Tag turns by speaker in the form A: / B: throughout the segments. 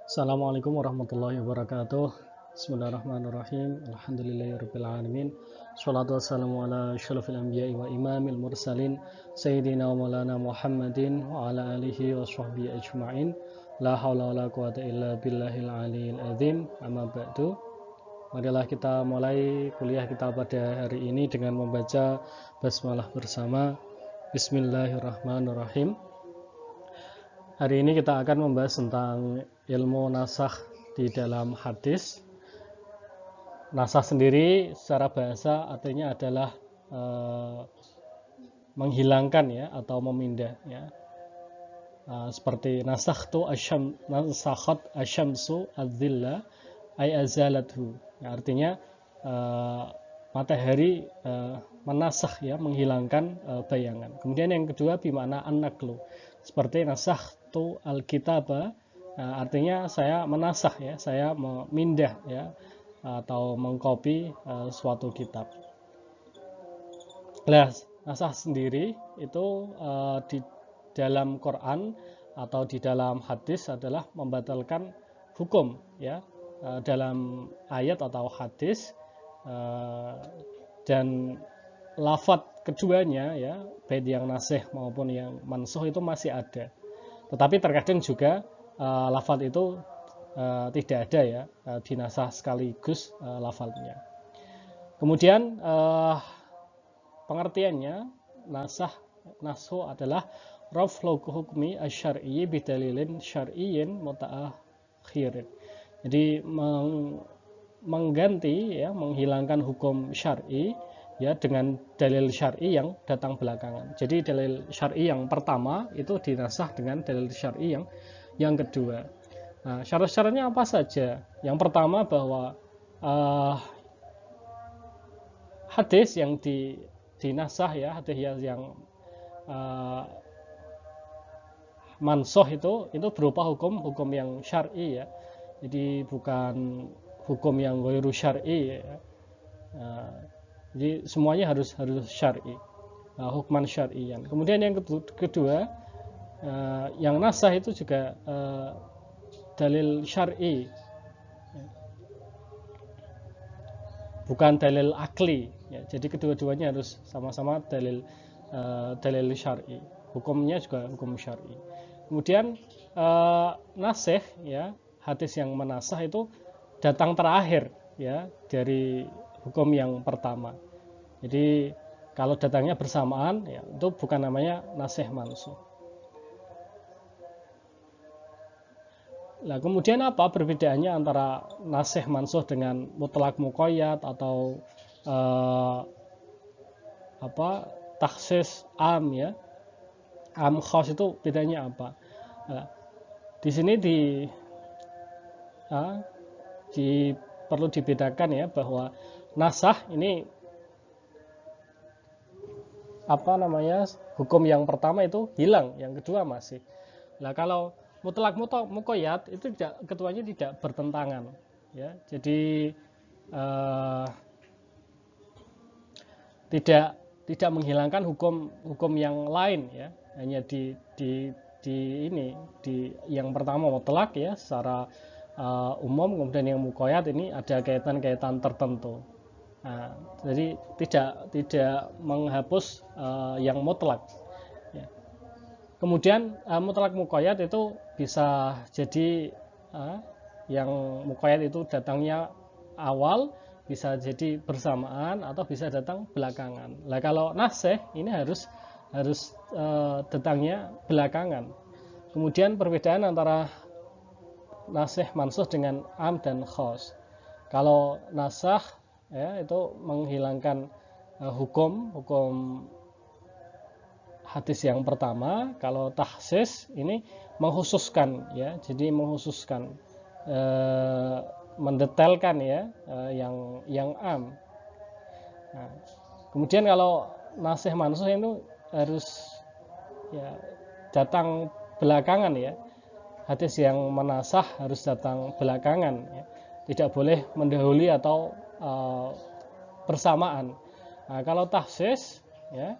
A: Assalamualaikum warahmatullahi wabarakatuh. Bismillahirrahmanirrahim. Alhamdulillahirabbil alamin. Shalatu wassalamu ala asyrafil anbiya'i wa imamil mursalin sayyidina wa maulana Muhammadin wa ala alihi wa sahbihi ajma'in. La haula wala quwata illa billahil aliyil azim. Amma ba'du. Marilah kita mulai kuliah kita pada hari ini dengan membaca basmalah bersama. Bismillahirrahmanirrahim. Hari ini kita akan membahas tentang ilmu nasakh di dalam hadis. Nasakh sendiri secara bahasa artinya adalah menghilangkan ya atau memindah ya. Seperti nasakhtu nasakhat asyamsu adzilla ay azalathu. Ya, artinya matahari menasakh ya, menghilangkan bayangan. Kemudian yang kedua bermakna an-naqlu. Seperti nasakhtu al-kitaba, artinya saya menasakh ya, saya memindah ya atau mengcopy suatu kitab. Nah, nasakh sendiri itu di dalam Quran atau di dalam hadis adalah membatalkan hukum ya, dalam ayat atau hadis, dan lafadz keduanya ya, baik yang nasikh maupun yang mansukh itu masih ada. Tetapi terkadang juga lafadz itu tidak ada ya, dinasakh sekaligus lafadznya. Kemudian pengertiannya naskh adalah raf'ul hukmi asy-syar'i bidalilin syar'iyyin mutaakhirin. Jadi mengganti ya, menghilangkan hukum syar'i ya dengan dalil syar'i yang datang belakangan. Jadi dalil syar'i yang pertama itu dinasakh dengan dalil syar'i yang kedua. Nah, syarat-syaratnya apa saja? Yang pertama bahwa hadis yang dinasakh ya, hadis yang mansukh itu berupa hukum yang syar'i ya. Jadi bukan hukum yang ghairu syar'i ya. Jadi semuanya harus syar'i, hukman syar'iyan. Kemudian yang kedua, yang nasakh itu juga dalil syar'i, bukan dalil akli. Ya, jadi kedua-duanya harus sama-sama dalil syar'i. Hukumnya juga hukum syar'i. Kemudian nasikh ya, hadis yang menasakh itu datang terakhir ya dari hukum yang pertama. Jadi kalau datangnya bersamaan ya, itu bukan namanya nasikh mansukh. Nah, kemudian apa perbedaannya antara nasikh mansukh dengan mutlaq muqayyad atau takhsis am ya? Am khas itu bedanya apa? Nah, di sini perlu dibedakan ya, bahwa nasakh ini hukum yang pertama itu hilang, yang kedua masih. Nah, kalau mutlaq muqayyad itu keduanya tidak bertentangan ya. Jadi tidak menghilangkan hukum yang lain ya, hanya di yang pertama mutlaq ya secara umum, kemudian yang muqayyad ini ada kaitan-kaitan tertentu. Nah, jadi tidak menghapus yang mutlak. Ya. Kemudian mutlak muqayyad itu bisa jadi yang muqayyad itu datangnya awal, bisa jadi bersamaan atau bisa datang belakangan. Nah, kalau nasikh ini harus datangnya belakangan. Kemudian perbedaan antara nasikh mansukh dengan am dan khas. Kalau nasakh ya, itu menghilangkan hukum hadis yang pertama. Kalau takhsis ini mengkhususkan ya, jadi mengkhususkan, mendetailkan ya, yang am. Nah, kemudian kalau nasikh mansukh itu harus ya datang belakangan ya, hadis yang menasakh harus datang belakangan ya. Tidak boleh mendahului atau bersamaan. Nah, kalau takhsis ya,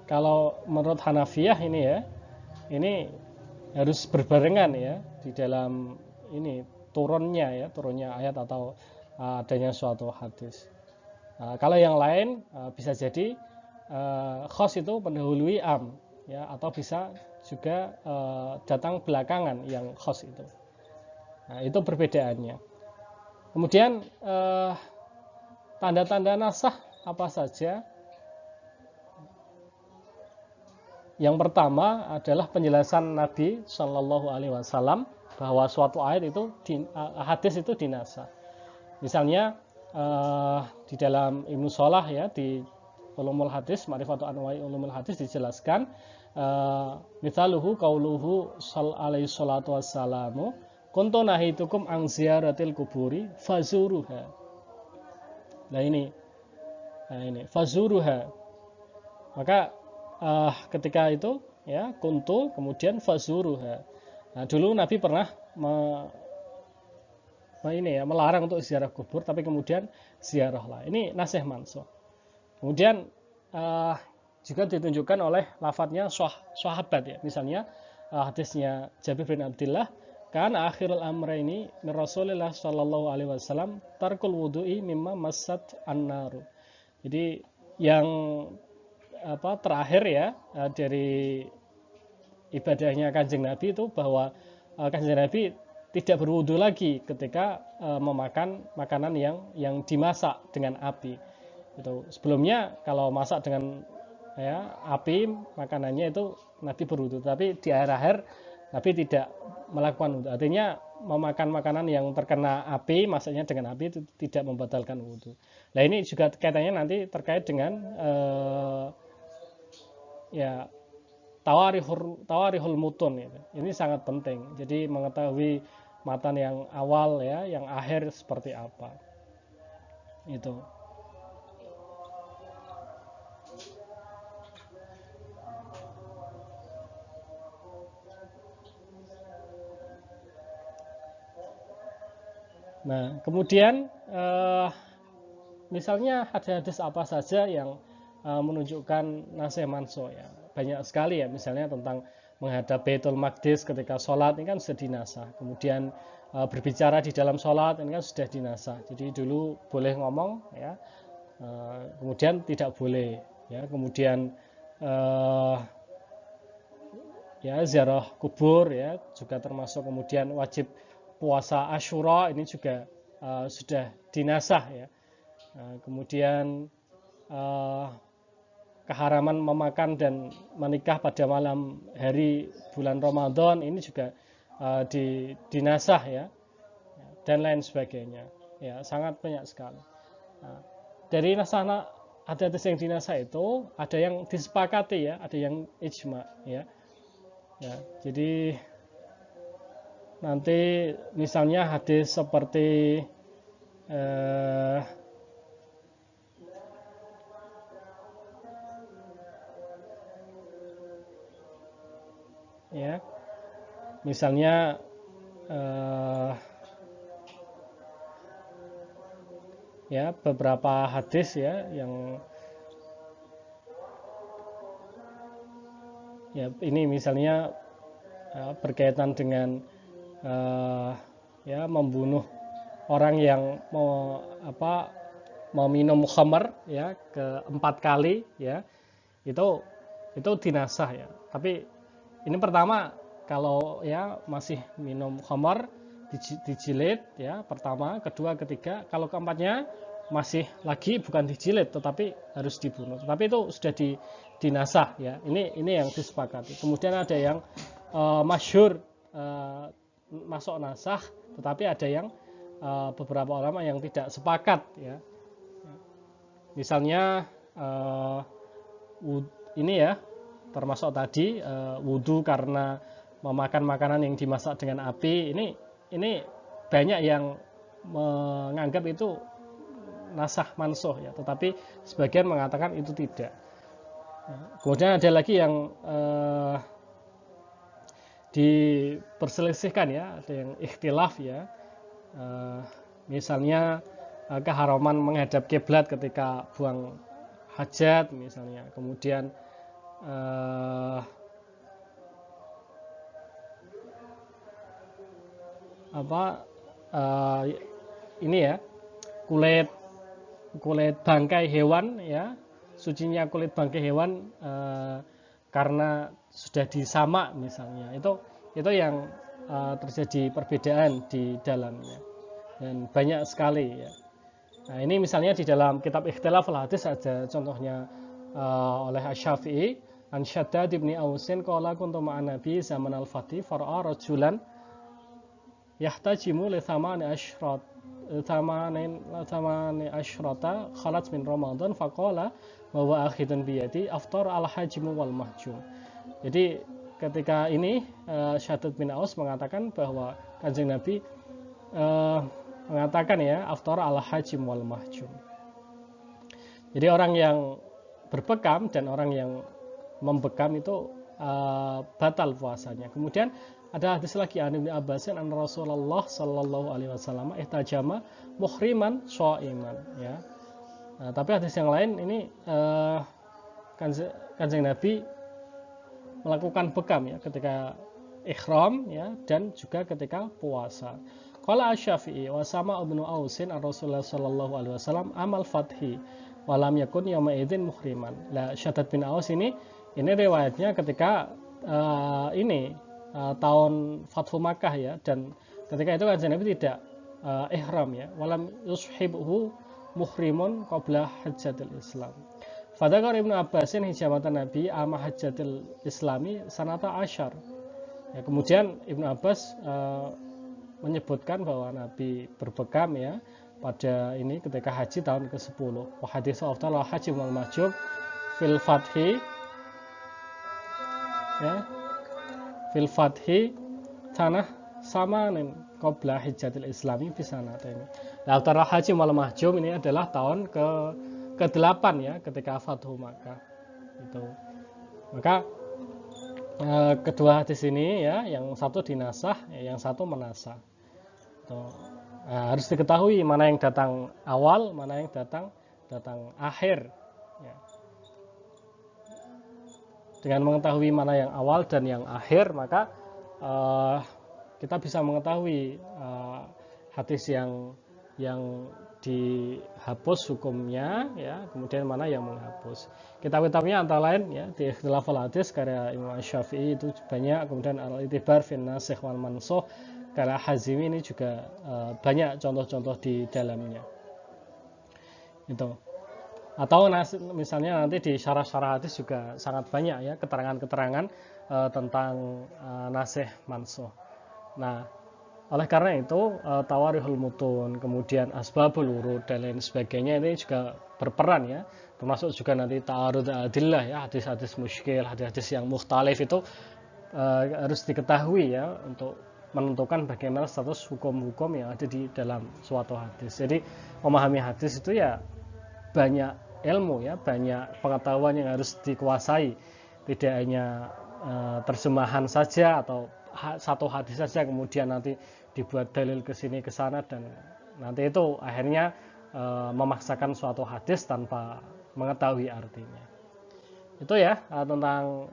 A: kalau menurut Hanafiyah ini ya, ini harus berbarengan ya di dalam ini turunnya ayat atau adanya suatu hadis. Kalau yang lain bisa jadi khos itu mendahului am ya, atau bisa juga datang belakangan yang khos itu. Nah, itu perbedaannya. Kemudian tanda-tanda nasakh apa saja? Yang pertama adalah penjelasan Nabi Shallallahu Alaihi Wasallam bahwa suatu ayat itu hadis itu dinasakh. Misalnya di dalam Ibnu Shalah ya, di Ulumul Hadis, Ma'rifatu Anwa'i Ulumul Hadis dijelaskan mithaluhu qauluhu alaihi salatu wassalamu kuntu nahitukum an ziyaratil kuburi fazuruha. Nah ini fazuruha. Maka ketika itu ya kuntu kemudian fazuruha. Nah, dulu Nabi pernah melarang untuk ziarah kubur, tapi kemudian ziarahlah. Ini nasih mansuh. Kemudian juga ditunjukkan oleh lafadznya sahabat ya. Misalnya hadisnya Jabir bin Abdullah, kan akhirul amrayni min Rasulillah sallallahu alaihi wasallam tarkul wudu'i mimma massat an-naru. Jadi yang terakhir ya dari ibadahnya Kanjeng Nabi itu bahwa Kanjeng Nabi tidak berwudu lagi ketika memakan makanan yang dimasak dengan api. Itu sebelumnya kalau masak dengan api makanannya itu Nabi berwudu, tapi di akhir-akhir Nabi tidak melakukan wudu. Artinya memakan makanan yang terkena api, masaknya dengan api itu tidak membatalkan wudu. Nah ini juga kaitannya nanti terkait dengan tawarihul mutun gitu. Ini sangat penting. Jadi mengetahui matan yang awal ya, yang akhir seperti apa. Itu. Nah, kemudian misalnya hadis-hadis apa saja yang menunjukkan nasih mansuh ya. Banyak sekali ya, misalnya tentang menghadap Baitul Maqdis ketika sholat, ini kan sudah dinasah. Kemudian berbicara di dalam sholat, ini kan sudah dinasah. Jadi dulu boleh ngomong ya, kemudian tidak boleh ya. Kemudian ziarah kubur ya juga termasuk. Kemudian wajib puasa Asyura ini juga sudah dinasah ya. Kemudian keharaman memakan dan menikah pada malam hari bulan Ramadan ini juga dinasah ya, dan lain sebagainya ya, sangat banyak sekali. Dari nasah hadis yang dinasah itu ada yang disepakati ya, ada yang ijma ya. Jadi nanti misalnya hadis seperti misalnya beberapa hadis ya yang ini misalnya berkaitan dengan membunuh orang yang meminum khamar ya ke 4 kali ya, itu dinasah ya. Tapi ini pertama kalau ya masih minum khamar dijilid ya pertama, kedua, ketiga. Kalau keempatnya masih lagi bukan dijilid tetapi harus dibunuh. Tetapi itu sudah dinasah ya. Ini yang disepakati. Kemudian ada yang masyhur masuk nasah, tetapi ada yang beberapa ulama yang tidak sepakat ya. Misalnya ini ya termasuk tadi wudu karena memakan makanan yang dimasak dengan api. Ini banyak yang menganggap itu nasah mansuh ya, tetapi sebagian mengatakan itu tidak. Kemudian ada lagi yang diperselisihkan ya, ada yang ikhtilaf ya. Misalnya keharaman menghadap kiblat ketika buang hajat misalnya. Kemudian apa ini ya, kulit bangkai hewan ya, sucinya kulit bangkai hewan karena sudah disamak misalnya, itu yang terjadi perbedaan di dalamnya, dan banyak sekali ya. Nah, ini misalnya di dalam kitab Ikhtilaf al-Hadis ada contohnya oleh Asy-Syafi'i, an Syaddad ibni Ausin qala kuntu ma'an nabi zaman al-Fatih fara'a rajulan yahtajimu li thamani asyrata khalat min Ramadan faqala wa huwa akhidun biyadi aftar al-hajimu wal mahjum. Jadi ketika ini Syaddad bin Aus mengatakan bahwa Kanjeng Nabi mengatakan ya, aftar al-hajim wal mahjum. Jadi orang yang berbekam dan orang yang membekam itu batal puasanya. Kemudian ada hadis lagi an Ibnu Abbasin an Rasulullah sallallahu alaihi wasallam ihtajama muhriman shaiman ya. Tapi hadis yang lain ini Kanjeng Nabi melakukan bekam ya ketika ihram ya, dan juga ketika puasa. Qala Asy-Syafi'i wa sama Ibnu Ausin an Rasulullah sallallahu alaihi wasallam amal fathi wa lam yakun yauma idzin muhriman. Lah Syaddad bin Aus ini riwayatnya ketika tahun Fathu Makkah ya, dan ketika itu Kanjeng Nabi tidak ihram ya, walam yushibhu muhrimun qabla hajjatil Islam. Fadzakar Ibnu Abbasin hijamatan Nabi ama hajjatil Islami sanata asyar. Ya, kemudian Ibnu Abbas menyebutkan bahwa Nabi berbekam ya pada ini ketika haji tahun ke-10. Wa haditsu afdal haji wal mahjub fil fathi ya, fil fathi tanah samanin qabla hijjatil Islami fi sanatain. Nah, antara haji wal mahjub ini adalah tahun ke-8 ya ketika Fathu Makkah itu. Maka kedua hadis ini ya, yang satu dinasah, yang satu menasah. Nah, harus diketahui mana yang datang awal, mana yang datang akhir. Ya. Dengan mengetahui mana yang awal dan yang akhir, maka kita bisa mengetahui hadis yang dihapus hukumnya ya, kemudian mana yang menghapus. Kitab-kitabnya antara lain ya di Ikhtilaf al-Hadis karya Imam Syafi'i itu banyak, kemudian Al-Itibar fin Nasikh wal Mansukh karya Hazimi ini juga banyak contoh-contoh di dalamnya. Itu. Atau misalnya nanti di syarah-syarah hadis juga sangat banyak ya keterangan-keterangan tentang nasikh mansukh. Nah, oleh karena itu tawarihul mutun, kemudian asbabul wurud dan lain sebagainya ini juga berperan ya, termasuk juga nanti ta'arud adillah ya, hadis-hadis musykil, hadis-hadis yang mukhtalif itu harus diketahui ya untuk menentukan bagaimana status hukum-hukum yang ada di dalam suatu hadis. Jadi memahami hadis itu ya banyak ilmu ya, banyak pengetahuan yang harus dikuasai, tidak hanya terjemahan saja atau satu hadis saja kemudian nanti dibuat dalil ke sini ke sana, dan nanti itu akhirnya memaksakan suatu hadis tanpa mengetahui artinya. Itu ya tentang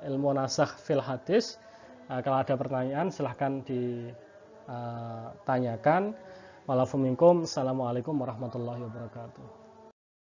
A: ilmu nasakh fil hadis. Kalau ada pertanyaan silahkan ditanyakan. Walaupun minkum, assalamualaikum warahmatullahi wabarakatuh.